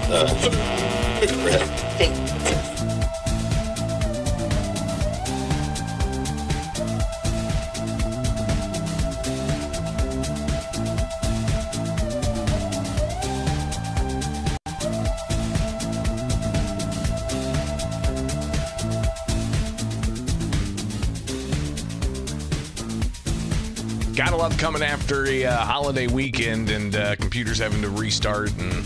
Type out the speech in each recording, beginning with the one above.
Gotta love coming after a holiday weekend and computers having to restart and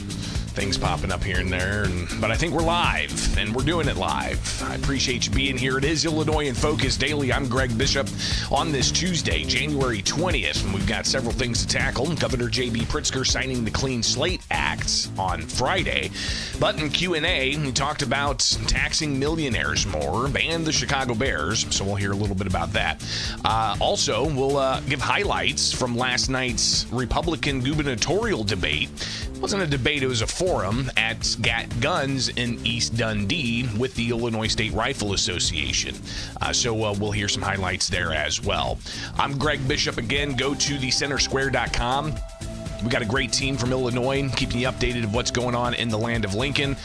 things popping up here and there. But I think we're live, and we're doing it live. I appreciate you being here. It is Illinois in Focus Daily. I'm Greg Bishop on this Tuesday, January 20th, and we've got several things to tackle. Governor J.B. Pritzker signing the Clean Slate Act on Friday. But in Q&A, we talked about taxing millionaires more and the Chicago Bears, so we'll hear a little bit about that. Also, we'll give highlights from last night's Republican gubernatorial debate. It wasn't a debate, it was a forum at GAT Guns in East Dundee with the Illinois State Rifle Association. So we'll hear some highlights there as well. I'm Greg Bishop again. Go to thecentersquare.com. We got a great team from Illinois keeping you updated of what's going on in the land of Lincoln.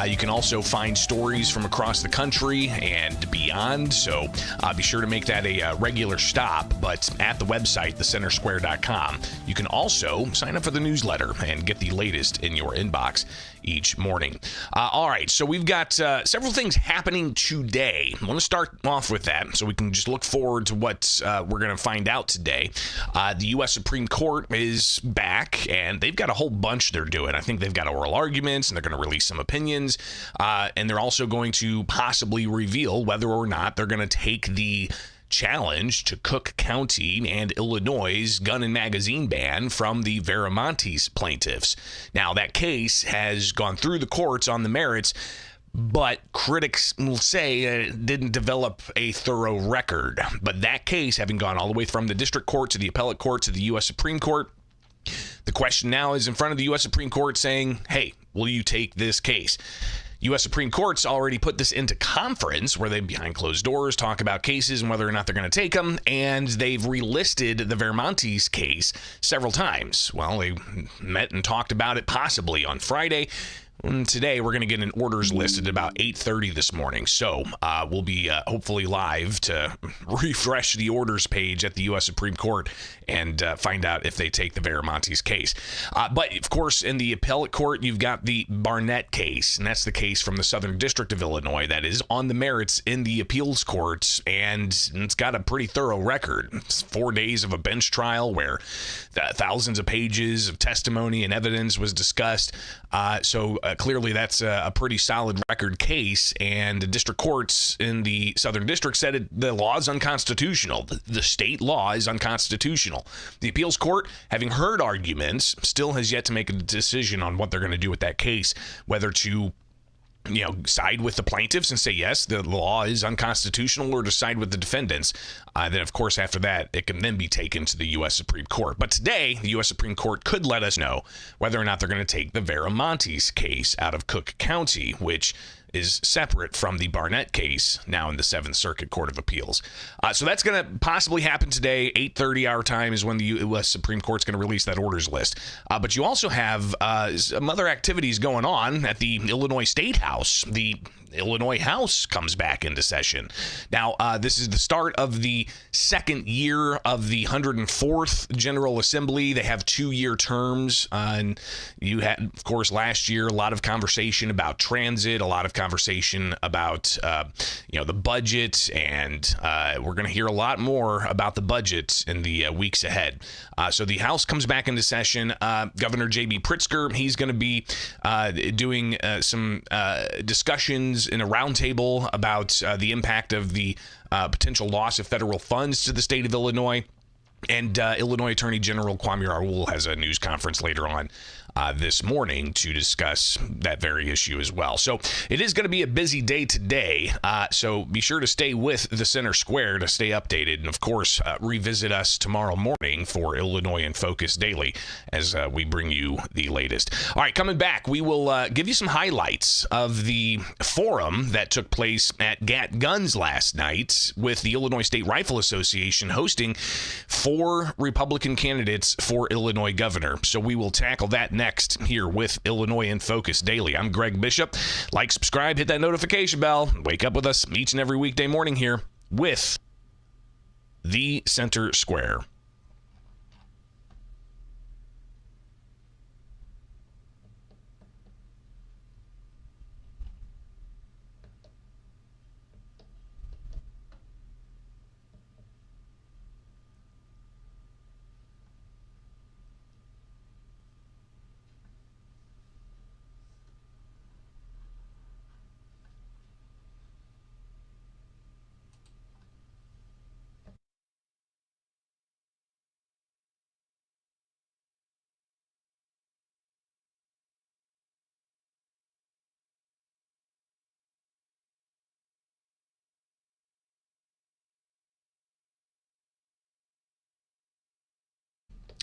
You can also find stories from across the country and beyond, so be sure to make that a regular stop. But at the website, thecentersquare.com, you can also sign up for the newsletter and get the latest in your inbox each morning. All right, so we've got several things happening today. I want to start off with that so we can just look forward to what we're going to find out today. The U.S. Supreme Court is back, and they've got a whole bunch they're doing. I think they've got oral arguments, and they're going to release some opinions, and they're also going to possibly reveal whether or not they're going to take the challenge to Cook County and Illinois' gun and magazine ban from the Viramontes plaintiffs. Now, that case has gone through the courts on the merits, but critics will say it didn't develop a thorough record. But that case, having gone all the way from the district court to the appellate court to the U.S. Supreme Court, the question now is in front of the U.S. Supreme Court saying, hey, will you take this case? U.S. Supreme Court's already put this into conference where they, behind closed doors, talk about cases and whether or not they're going to take them, and they've relisted the Viramontes case several times. Well, they met and talked about it possibly on Friday. And today, we're going to get an orders list at about 8:30 this morning. So we'll be hopefully live to refresh the orders page at the U.S. Supreme Court and find out if they take the Viramontes case. But, of course, in the appellate court, you've got the Barnett case, and that's the case from the Southern District of Illinois that is on the merits in the appeals courts, and it's got a pretty thorough record. It's 4 days of a bench trial where thousands of pages of testimony and evidence was discussed. So clearly that's a pretty solid record case, and the district courts in the Southern District said the law is unconstitutional. The state law is unconstitutional. The appeals court, having heard arguments, still has yet to make a decision on what they're going to do with that case, whether to side with the plaintiffs and say, yes, the law is unconstitutional, or to side with the defendants. Then, of course, after that, it can then be taken to the U.S. Supreme Court. But today, the U.S. Supreme Court could let us know whether or not they're going to take the Viramontes case out of Cook County, which is separate from the Barnett case, now in the Seventh Circuit Court of Appeals. So that's going to possibly happen today. 8:30 our time is when the U.S. Supreme Court's going to release that orders list. But you also have some other activities going on at the Illinois State House. The Illinois House comes back into session. Now, this is the start of the second year of the 104th General Assembly. They have 2-year terms. And you had, of course, last year, a lot of conversation about transit, a lot of conversation about, the budget. And we're going to hear a lot more about the budget in the weeks ahead. So the House comes back into session. Governor J.B. Pritzker, he's going to be doing some discussions in a roundtable about the impact of the potential loss of federal funds to the state of Illinois. And Illinois Attorney General Kwame Raoul has a news conference later on this morning to discuss that very issue as well. So it is going to be a busy day today. So be sure to stay with the Center Square to stay updated. And, of course, revisit us tomorrow morning for Illinois in Focus Daily as we bring you the latest. All right, coming back, we will give you some highlights of the forum that took place at GAT Guns last night with the Illinois State Rifle Association hosting 4 Republican candidates for Illinois governor. So we will tackle that next. next here with Illinois in Focus Daily. I'm Greg Bishop. Like, subscribe, hit that notification bell. Wake up with us each and every weekday morning here with the Center Square.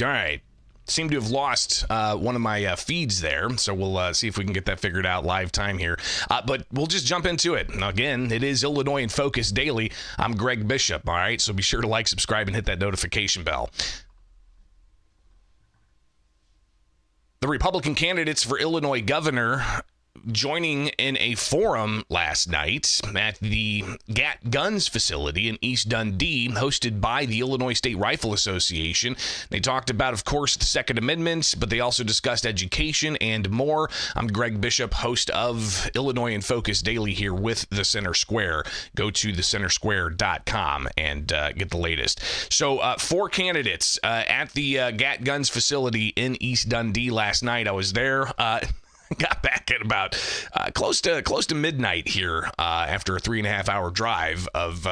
All right. Seem to have lost one of my feeds there, so we'll see if we can get that figured out live time here. But we'll just jump into it. Again, it is Illinois in Focus Daily. I'm Greg Bishop, all right? So be sure to like, subscribe, and hit that notification bell. The Republican candidates for Illinois governor joining in a forum last night at the Gat Guns facility in East Dundee, hosted by the Illinois State Rifle Association. They talked about, of course, the Second Amendment, but they also discussed education and more. I'm Greg Bishop, host of Illinois in Focus Daily here with the Center Square. Go to thecentersquare.com and get the latest. So 4 candidates at the Gat Guns facility in East Dundee last night. I was there. Got back at about close to midnight here after a 3.5-hour drive of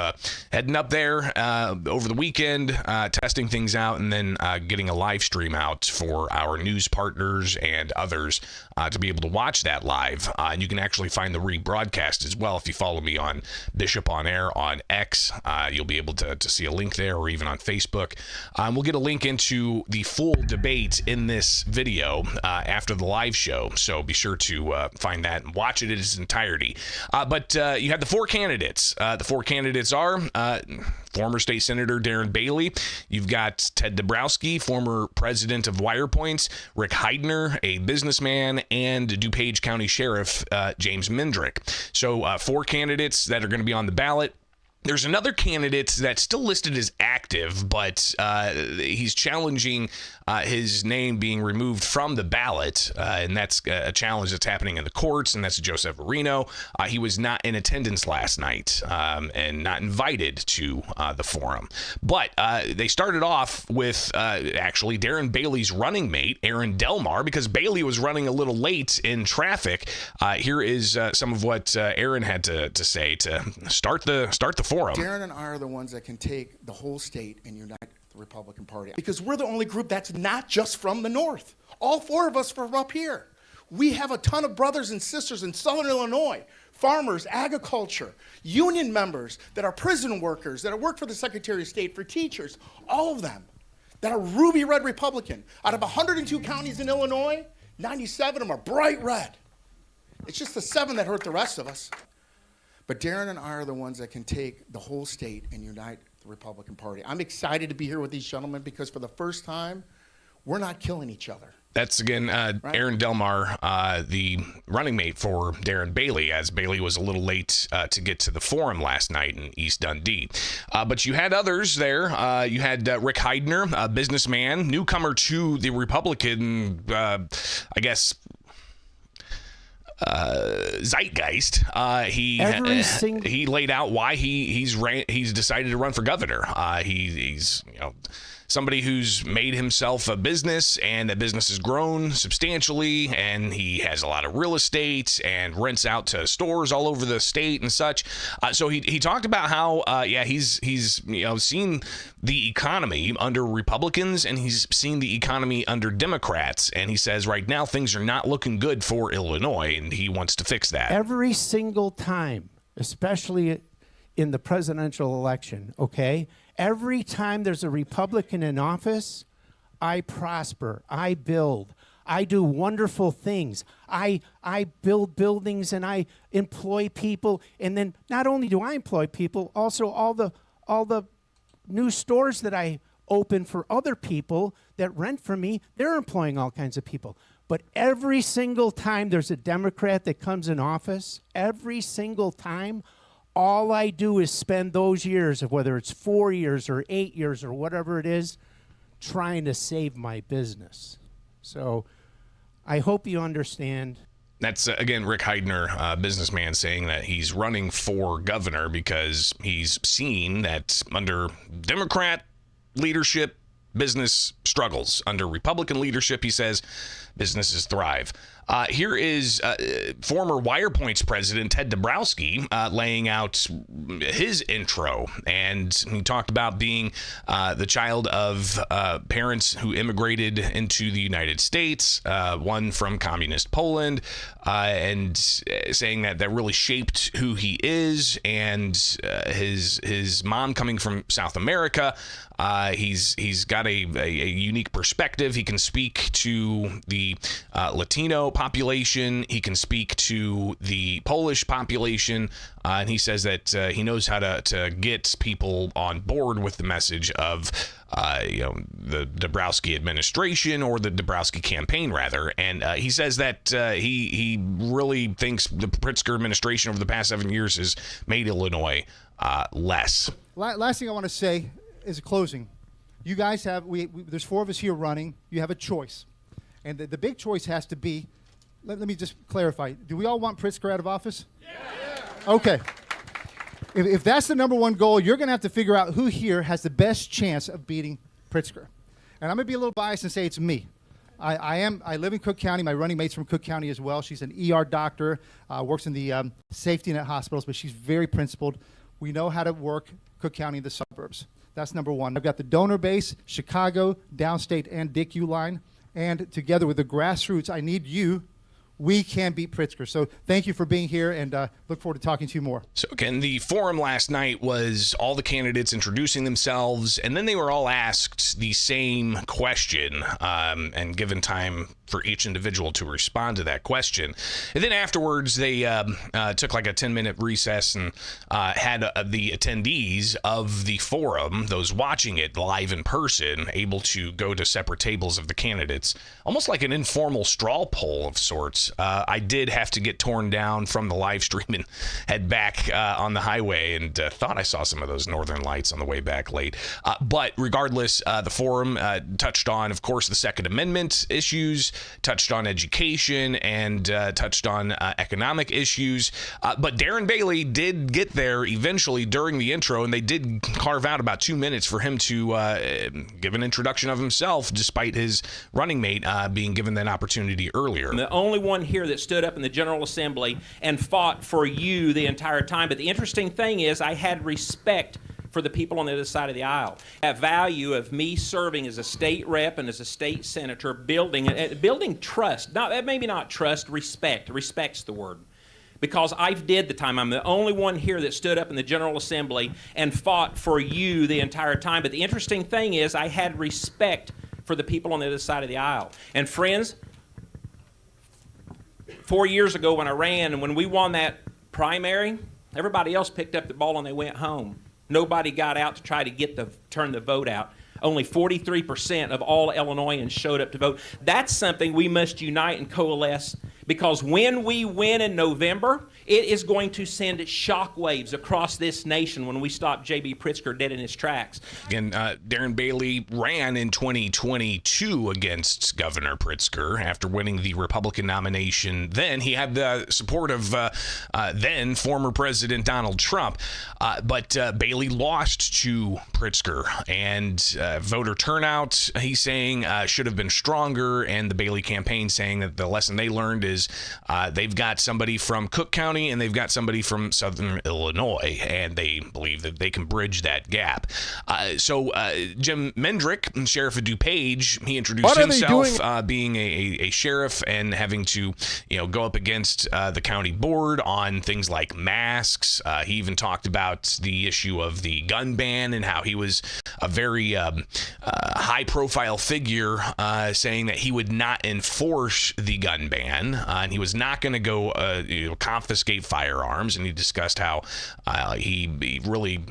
heading up there over the weekend, testing things out, and then getting a live stream out for our news partners and others to be able to watch that live. And you can actually find the rebroadcast as well if you follow me on Bishop on Air on X. You'll be able to see a link there, or even on Facebook. We'll get a link into the full debate in this video after the live show, so be sure to find that and watch it in its entirety. But you have the 4 candidates. The 4 candidates are former State Senator Darren Bailey. You've got Ted Dabrowski, former president of WirePoints, Rick Heidner, a businessman, and DuPage County Sheriff James Mindrick. So 4 candidates that are going to be on the ballot. There's another candidate that's still listed as active, but he's challenging his name being removed from the ballot, and that's a challenge that's happening in the courts, and that's Joseph Areno. He was not in attendance last night and not invited to the forum. But they started off with actually Darren Bailey's running mate, Aaron Delmar, because Bailey was running a little late in traffic. Here is some of what Aaron had to say to start the forum. Darren and I are the ones that can take the whole state and unite the Republican Party, because we're the only group that's not just from the North. All 4 of us from up here. We have a ton of brothers and sisters in Southern Illinois, farmers, agriculture, union members that are prison workers, that work for the Secretary of State, for teachers, all of them that are ruby red Republican. Out of 102 counties in Illinois, 97 of them are bright red. It's just the 7 that hurt the rest of us. But Darren and I are the ones that can take the whole state and unite the Republican Party. I'm excited to be here with these gentlemen because for the first time, we're not killing each other. That's, again, Aaron Delmar, the running mate for Darren Bailey, as Bailey was a little late to get to the forum last night in East Dundee. But you had others there. You had Rick Heidner, a businessman, newcomer to the Republican, zeitgeist. He laid out why he's decided to run for governor. He's somebody who's made himself a business, and that business has grown substantially, and he has a lot of real estate and rents out to stores all over the state and such. So he talked about how he's seen the economy under Republicans, and he's seen the economy under Democrats, and he says right now things are not looking good for Illinois, and he wants to fix that. Every single time, especially in the presidential election, okay? Every time there's a Republican in office, I prosper, I build, I do wonderful things. I build buildings and I employ people, and then not only do I employ people, also all the new stores that I open for other people that rent from me. They're employing all kinds of people. But every single time there's a Democrat that comes in office, every single time, all I do is spend those years, of whether it's 4 years or 8 years or whatever it is, trying to save my business. So I hope you understand. That's, again, Rick Heidner, a businessman, saying that he's running for governor because he's seen that under Democrat leadership, business struggles. Under Republican leadership, he says, businesses thrive. Here is former WirePoint's president, Ted Dabrowski, laying out his intro. And he talked about being the child of parents who immigrated into the United States, one from communist Poland, and saying that really shaped who he is. And his mom coming from South America, he's got a unique perspective. He can speak to the Latino population. He can speak to the Polish population. And he says that he knows how to get people on board with the message of the Dabrowski administration, or the Dabrowski campaign, rather. And he says that he really thinks the Pritzker administration over the past 7 years has made Illinois less. Last thing I want to say is a closing. You guys have, there's 4 of us here running. You have a choice. And the big choice has to be, let me just clarify. Do we all want Pritzker out of office? Yeah. Okay. If that's the number one goal, you're going to have to figure out who here has the best chance of beating Pritzker. And I'm going to be a little biased and say it's me. I live in Cook County. My running mate's from Cook County as well. She's an ER doctor, works in the safety net hospitals, but she's very principled. We know how to work Cook County in the suburbs. That's number one. I've got the donor base, Chicago, downstate, and DICU line. And together with the grassroots, I need you. We can beat Pritzker. So thank you for being here, and look forward to talking to you more. So again, the forum last night was all the candidates introducing themselves, and then they were all asked the same question, and given time for each individual to respond to that question. And then afterwards, they took like a 10-minute recess and had the attendees of the forum, those watching it live in person, able to go to separate tables of the candidates, almost like an informal straw poll of sorts. I did have to get torn down from the live stream and head back on the highway, and thought I saw some of those northern lights on the way back late. But regardless, the forum touched on, of course, the Second Amendment issues, touched on education, and touched on economic issues. But Darren Bailey did get there eventually during the intro, and they did carve out about 2 minutes for him to give an introduction of himself, despite his running mate being given that opportunity earlier. I'm the only one here that stood up in the General Assembly and fought for you the entire time. But the interesting thing is I had respect for the people on the other side of the aisle. That value of me serving as a state rep and as a state senator, building trust, maybe not trust, respect. Respect's the word. Because I did the time. I'm the only one here that stood up in the General Assembly and fought for you the entire time. But the interesting thing is I had respect for the people on the other side of the aisle. And friends, 4 years ago when I ran and when we won that primary, everybody else picked up the ball and they went home. Nobody got out to try to turn the vote out. Only 43% of all Illinoisans showed up to vote. That's something we must unite and coalesce, because when we win in November, it is going to send shockwaves across this nation when we stop J.B. Pritzker dead in his tracks. Again, Darren Bailey ran in 2022 against Governor Pritzker after winning the Republican nomination. Then he had the support of then former President Donald Trump, but Bailey lost to Pritzker, and voter turnout, he's saying, should have been stronger, and the Bailey campaign saying that the lesson they learned is they've got somebody from Cook County and they've got somebody from Southern Illinois, and they believe that they can bridge that gap. So Jim Mendrick, Sheriff of DuPage, he introduced himself being a sheriff and having to go up against the county board on things like masks. He even talked about the issue of the gun ban and how he was a very high-profile figure, saying that he would not enforce the gun ban. and he was not going to go confiscate firearms. And he discussed how he really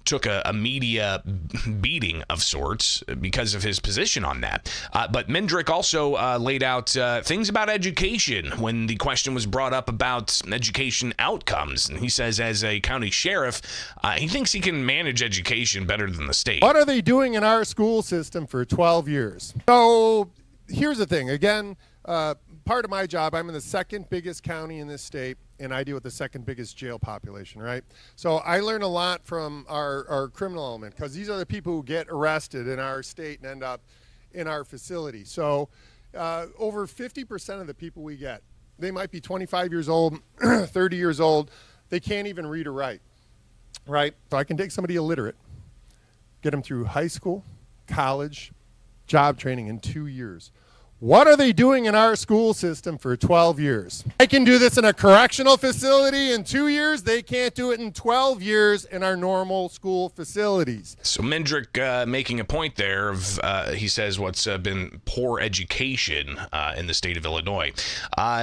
took a media beating of sorts because of his position on that. But Mendrick also laid out things about education when the question was brought up about education outcomes. And he says, as a county sheriff, he thinks he can manage education better than the state. What are they doing in our school system for 12 years? So here's the thing. Again, part of my job, I'm in the second biggest county in this state, and I deal with the second biggest jail population, right? So I learn a lot from our criminal element, because these are the people who get arrested in our state and end up in our facility. So over 50% of the people we get, they might be 25 years old, 30 years old, they can't even read or write, right? So I can take somebody illiterate, get them through high school, college, job training in 2 years. What are they doing in our school system for 12 years? I can do this in a correctional facility in 2 years. They can't do it in 12 years in our normal school facilities. So Mendrick making a point there of, he says, what's been poor education in the state of Illinois.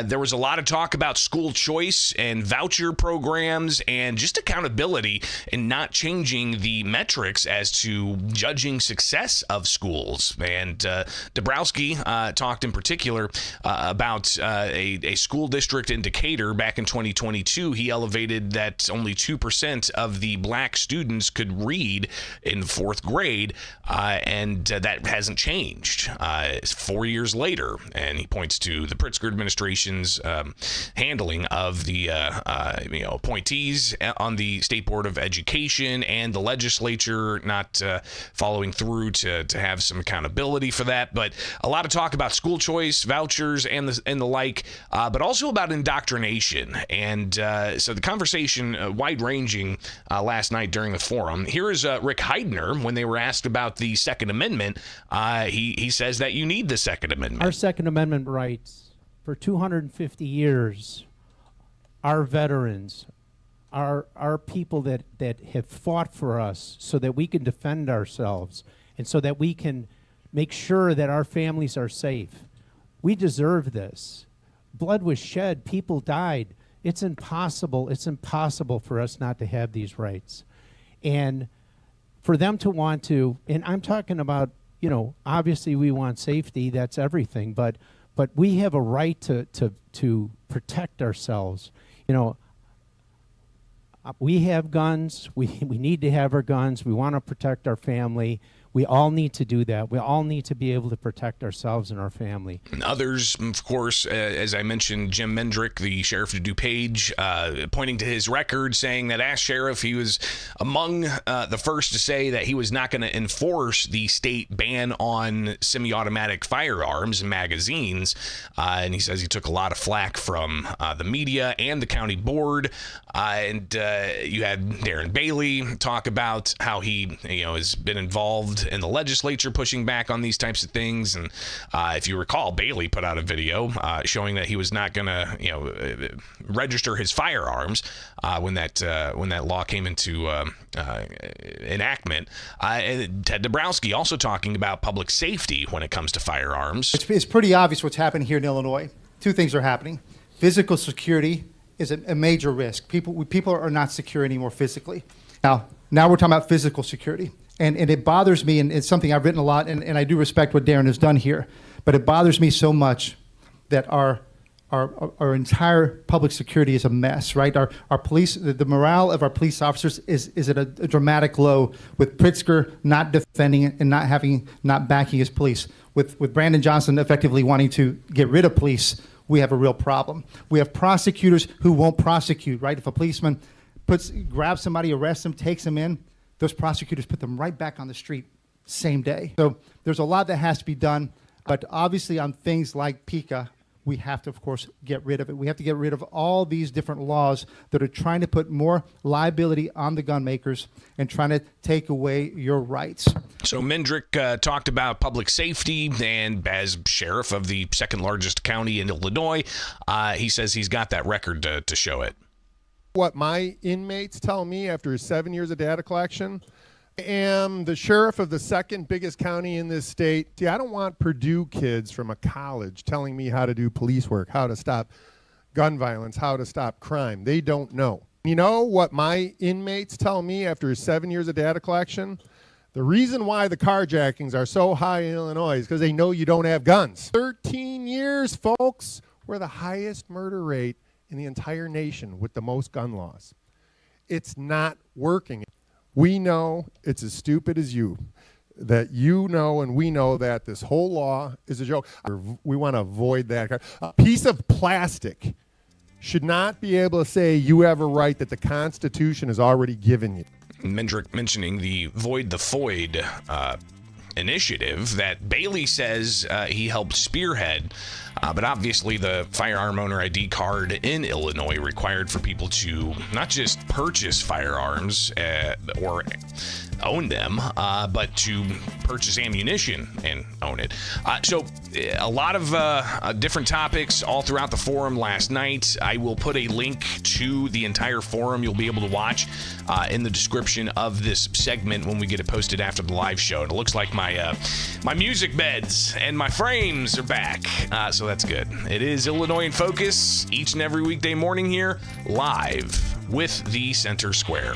There was a lot of talk about school choice and voucher programs and just accountability and not changing the metrics as to judging success of schools. And Dabrowski talked in particular about a school district in Decatur back in 2022. He elevated that only 2% of the black students could read in fourth grade, and that hasn't changed 4 years later. And he points to the Pritzker administration's handling of the appointees on the State Board of Education and the legislature not following through to have some accountability for that. But a lot of talk about school choice, vouchers, and the like, but also about indoctrination. And so the conversation, wide-ranging last night during the forum. Here is Rick Heidner when they were asked about the Second Amendment. He says that you need the Second Amendment. Our Second Amendment rights, for 250 years, our veterans, our people that have fought for us so that we can defend ourselves and so that we can make sure that our families are safe. We deserve this. Blood was shed. People died. It's impossible for us not to have these rights. And for them to want to, and I'm talking about, obviously we want safety, that's everything, but we have a right to protect ourselves. We have guns. We need to have our guns. We want to protect our family. We all need to do that. We all need to be able to protect ourselves and our family. And others, of course, as I mentioned, Jim Mendrick, the sheriff of DuPage, pointing to his record, saying that as sheriff, he was among the first to say that he was not going to enforce the state ban on semi-automatic firearms and magazines. And he says he took a lot of flack from the media and the county board. And you had Darren Bailey talk about how he, has been involved in the legislature pushing back on these types of things. And if you recall, Bailey put out a video showing that he was not going to, register his firearms when that law came into enactment. And Ted Dabrowski also talking about public safety when it comes to firearms. It's pretty obvious what's happening here in Illinois. Two things are happening. Physical security is a major risk. People are not secure anymore physically. Now we're talking about physical security. And it bothers me, and it's something I've written a lot, and I do respect what Darren has done here, but it bothers me so much that our entire public security is a mess, right? Our police, the morale of our police officers is at a dramatic low, with Pritzker not defending it and not backing his police. With Brandon Johnson effectively wanting to get rid of police, we have a real problem. We have prosecutors who won't prosecute, right? If a policeman grabs somebody, arrests them, takes them in, those prosecutors put them right back on the street same day. So there's a lot that has to be done, but obviously on things like PICA, we have to, of course, get rid of it. We have to get rid of all these different laws that are trying to put more liability on the gun makers and trying to take away your rights. So Mendrick talked about public safety, and as sheriff of the second largest county in Illinois, he says he's got that record to show it. What my inmates tell me after 7 years of data collection, am the sheriff of the second biggest county in this state. See, I don't want Purdue kids from a college telling me how to do police work, how to stop gun violence, how to stop crime. They don't know. You know what my inmates tell me after 7 years of data collection? The reason why the carjackings are so high in Illinois is because they know you don't have guns. 13 years, folks. We're the highest murder rate in the entire nation with the most gun laws. It's not working. We know it's as stupid as you, that you know and we know that this whole law is a joke. We want to avoid that. A piece of plastic should not be able to say you have a right that the Constitution has already given you. Mendrick mentioning the Void the Void initiative that Bailey says he helped spearhead. But obviously the firearm owner ID card in Illinois required for people to not just purchase firearms or own them, but to purchase ammunition and own it. So a lot of different topics all throughout the forum last night. I will put a link to the entire forum you'll be able to watch in the description of this segment when we get it posted after the live show. And it looks like my music beds and my frames are back, so that's good. It is Illinois in Focus each and every weekday morning here, live with the Center Square.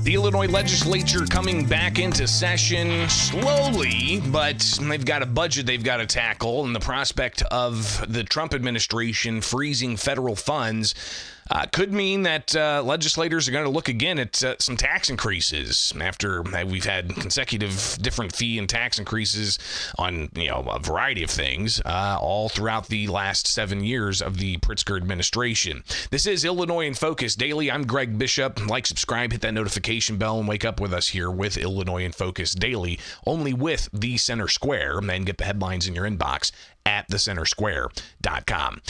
The Illinois legislature coming back into session slowly, but they've got a budget they've got to tackle, and the prospect of the Trump administration freezing federal funds could mean that legislators are going to look again at some tax increases after we've had consecutive different fee and tax increases on a variety of things all throughout the last 7 years of the Pritzker administration. This is Illinois in Focus Daily. I'm Greg Bishop. Like, subscribe, hit that notification bell, and wake up with us here with Illinois in Focus Daily, only with the Center Square, and then get the headlines in your inbox at thecentersquare.com.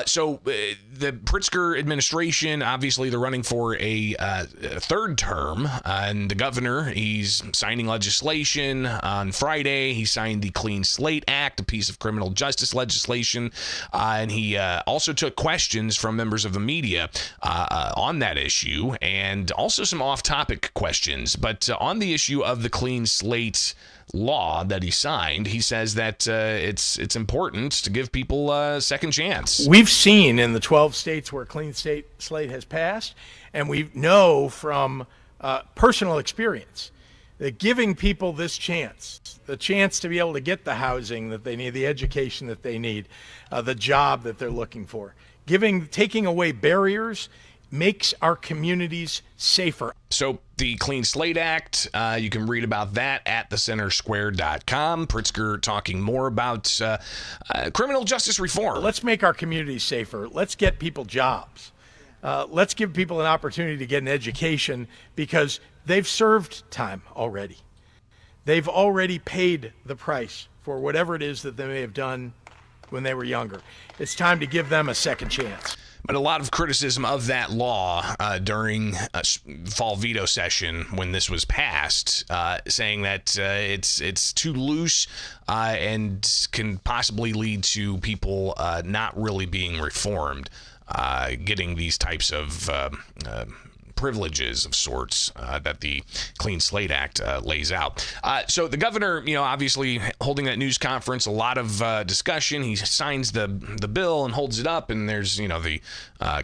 So the Pritzker administration, obviously they're running for a third term, and the governor, he's signing legislation on Friday. He signed the Clean Slate Act, a piece of criminal justice legislation, and he also took questions from members of the media on that issue, and also some off-topic questions. But on the issue of the Clean Slate law that he signed, he says that it's important to give people a second chance. We've seen in the 12 states where Clean Slate has passed, and we know from personal experience that giving people this chance, the chance to be able to get the housing that they need, the education that they need, the job that they're looking for, taking away barriers makes our communities safer. So the Clean Slate Act, you can read about that at thecentersquare.com. Pritzker talking more about criminal justice reform. Let's make our communities safer. Let's get people jobs. Let's give people an opportunity to get an education because they've served time already. They've already paid the price for whatever it is that they may have done when they were younger. It's time to give them a second chance. But a lot of criticism of that law during a fall veto session when this was passed, saying that it's too loose and can possibly lead to people not really being reformed, getting these types of privileges of sorts that the Clean Slate Act lays out. So the governor, obviously holding that news conference, a lot of discussion. He signs the bill and holds it up, and there's, the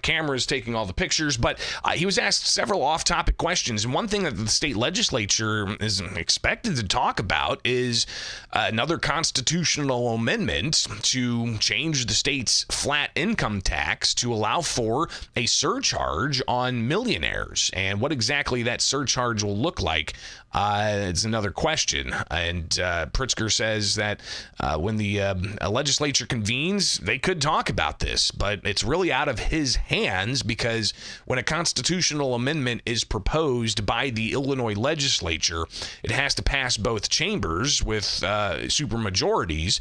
cameras taking all the pictures. But he was asked several off-topic questions, and one thing that the state legislature is expected to talk about is another constitutional amendment to change the state's flat income tax to allow for a surcharge on millionaires millionaires. And what exactly that surcharge will look like is another question. And Pritzker says that when the legislature convenes, they could talk about this, but it's really out of his hands, because when a constitutional amendment is proposed by the Illinois legislature, it has to pass both chambers with supermajorities,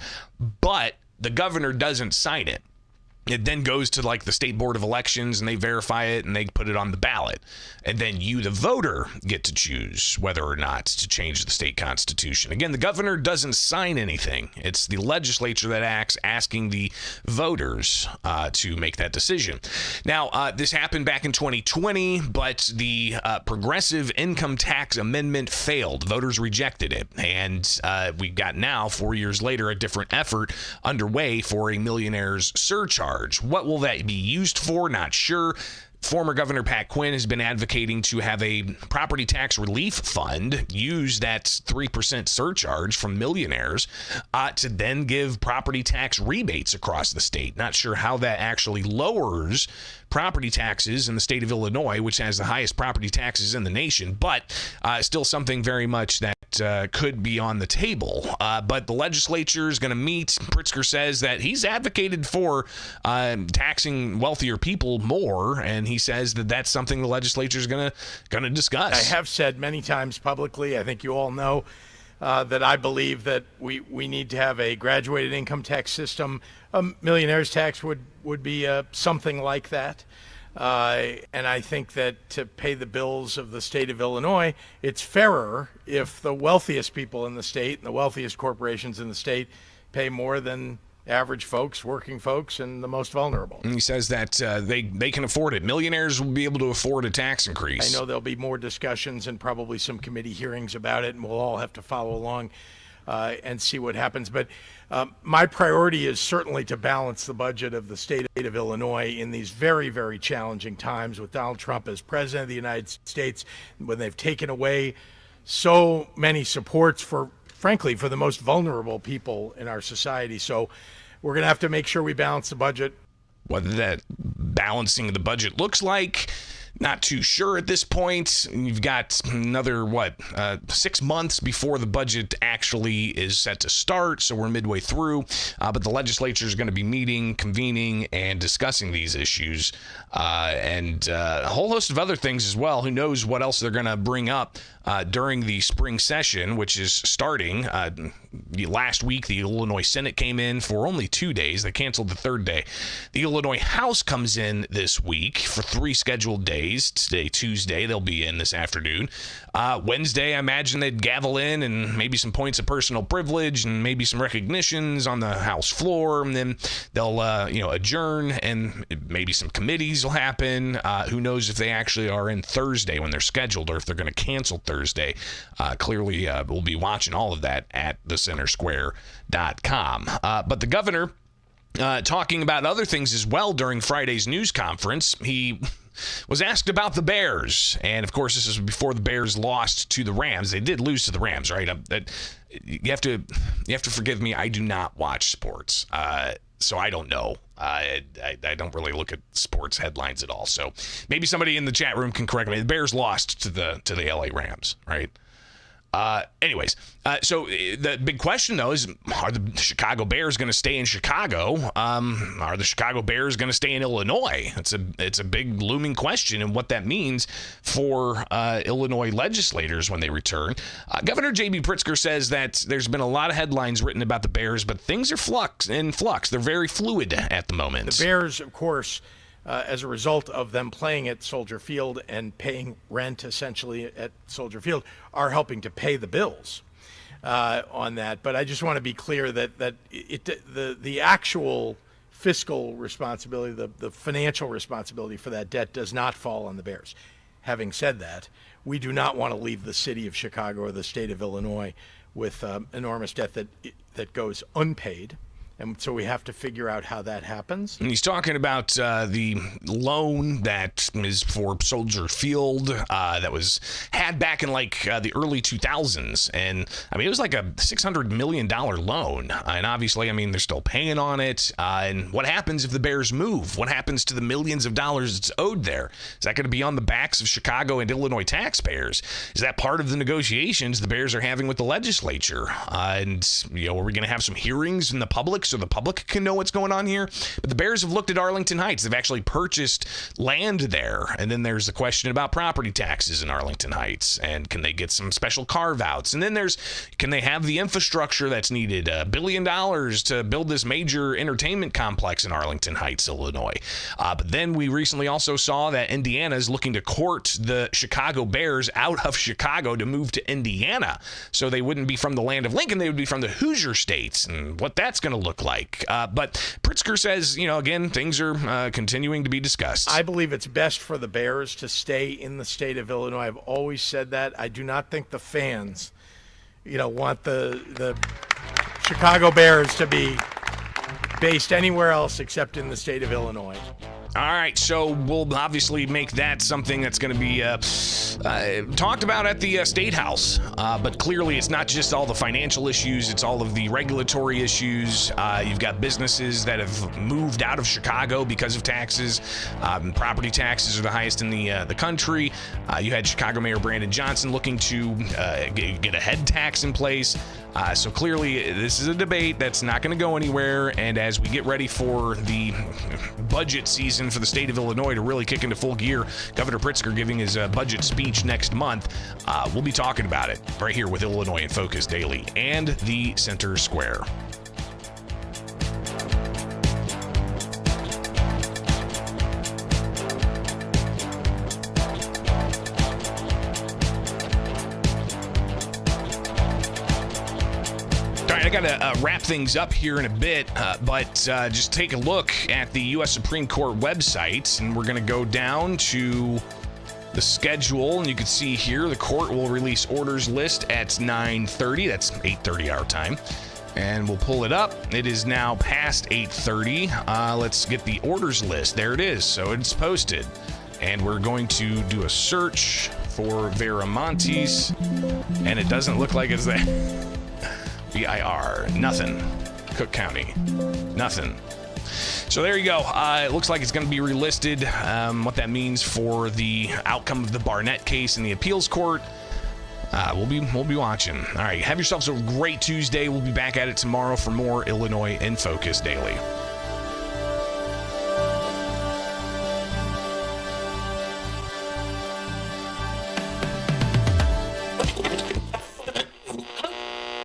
but the governor doesn't sign it. It then goes to like the state board of elections, and they verify it and they put it on the ballot. And then you, the voter, get to choose whether or not to change the state constitution. Again, the governor doesn't sign anything. It's the legislature that acts, asking the voters to make that decision. Now, this happened back in 2020, but the progressive income tax amendment failed. Voters rejected it. And we've got now, 4 years later, a different effort underway for a millionaire's surcharge. What will that be used for? Not sure. Former Governor Pat Quinn has been advocating to have a property tax relief fund, use that 3% surcharge from millionaires to then give property tax rebates across the state. Not sure how that actually lowers property taxes in the state of Illinois, which has the highest property taxes in the nation, but still something very much that could be on the table. But the legislature is going to meet. Pritzker says that he's advocated for taxing wealthier people more, and he says that that's something the legislature is going to discuss. I have said many times publicly, I think you all know, that I believe that we need to have a graduated income tax system. A millionaire's tax would be something like that. And I think that to pay the bills of the state of Illinois, it's fairer if the wealthiest people in the state and the wealthiest corporations in the state pay more than average folks, working folks, and the most vulnerable. And he says that they can afford it. Millionaires will be able to afford a tax increase. I know there'll be more discussions and probably some committee hearings about it, and we'll all have to follow along and see what happens. But my priority is certainly to balance the budget of the state of Illinois in these very, very challenging times with Donald Trump as president of the United States, when they've taken away so many supports frankly, for the most vulnerable people in our society. So we're going to have to make sure we balance the budget. What that balancing the budget looks like, not too sure at this point. You've got another, 6 months before the budget actually is set to start, so we're midway through. But the legislature is going to be meeting, convening, and discussing these issues, and a whole host of other things as well. Who knows what else they're going to bring up during the spring session, which is starting. Last week, the Illinois Senate came in for only 2 days. They canceled the third day. The Illinois House comes in this week for 3 scheduled days. Today, Tuesday, they'll be in this afternoon. Wednesday, I imagine they'd gavel in and maybe some points of personal privilege and maybe some recognitions on the House floor. And then they'll, adjourn, and maybe some committees will happen. Who knows if they actually are in Thursday when they're scheduled, or if they're going to cancel Thursday. Clearly, we'll be watching all of that at thecentersquare.com. But the governor, talking about other things as well during Friday's news conference, he was asked about the Bears. And, of course, this is before the Bears lost to the Rams. They did lose to the Rams, right? You have to forgive me. I do not watch sports, so I don't know. I don't really look at sports headlines at all. So maybe somebody in the chat room can correct me. The Bears lost to the LA Rams, right? Anyways, so the big question, though, is, are the Chicago Bears going to stay in Chicago? Are the Chicago Bears going to stay in Illinois? It's a big looming question, and what that means for Illinois legislators when they return. Governor J.B. Pritzker says that there's been a lot of headlines written about the Bears, but things are in flux. They're very fluid at the moment. The Bears, of course, as a result of them playing at Soldier Field and paying rent essentially at Soldier Field, are helping to pay the bills on that. But I just want to be clear that the actual fiscal responsibility, the financial responsibility for that debt does not fall on the Bears. Having said that, we do not want to leave the city of Chicago or the state of Illinois with enormous debt that goes unpaid. And so we have to figure out how that happens. And he's talking about the loan that is for Soldier Field that was had back in the early 2000s. And I mean, it was like a $600 million loan. And obviously, I mean, they're still paying on it. And what happens if the Bears move? What happens to the millions of dollars that's owed there? Is that going to be on the backs of Chicago and Illinois taxpayers? Is that part of the negotiations the Bears are having with the legislature? And, are we going to have some hearings in the public so the public can know what's going on here? But the Bears have looked at Arlington Heights. They've actually purchased land there. And then there's the question about property taxes in Arlington Heights. And can they get some special carve-outs? And then can they have the infrastructure that's needed? $1 billion to build this major entertainment complex in Arlington Heights, Illinois. But then we recently also saw that Indiana is looking to court the Chicago Bears out of Chicago to move to Indiana. So they wouldn't be from the land of Lincoln. They would be from the Hoosier states, and what that's going to look like. But Pritzker says, again, things are continuing to be discussed. I believe it's best for the Bears to stay in the state of Illinois. I've always said that. I do not think the fans, want the Chicago Bears to be based anywhere else except in the state of Illinois. All right, so we'll obviously make that something that's going to be talked about at the State House. But clearly, it's not just all the financial issues, it's all of the regulatory issues. You've got businesses that have moved out of Chicago because of taxes. Property taxes are the highest in the country. You had Chicago Mayor Brandon Johnson looking to get a head tax in place. So clearly, this is a debate that's not going to go anywhere. And as we get ready for the budget season for the state of Illinois to really kick into full gear, Governor Pritzker giving his budget speech next month, we'll be talking about it right here with Illinois in Focus Daily and the Center Square. I got to wrap things up here in a bit, but just take a look at the U.S. Supreme Court website, and we're going to go down to the schedule, and you can see here the court will release orders list at 9:30. That's 8:30 our time. And we'll pull it up. It is now past 8:30. Let's get the orders list. There it is. So it's posted. And we're going to do a search for Viramontes, and it doesn't look like it's there. BIR, nothing. Cook County, nothing. So there you go. It looks like it's going to be relisted. What that means for the outcome of the Barnett case in the appeals court, we'll be watching. All right, have yourselves a great Tuesday. We'll be back at it tomorrow for more Illinois in Focus Daily.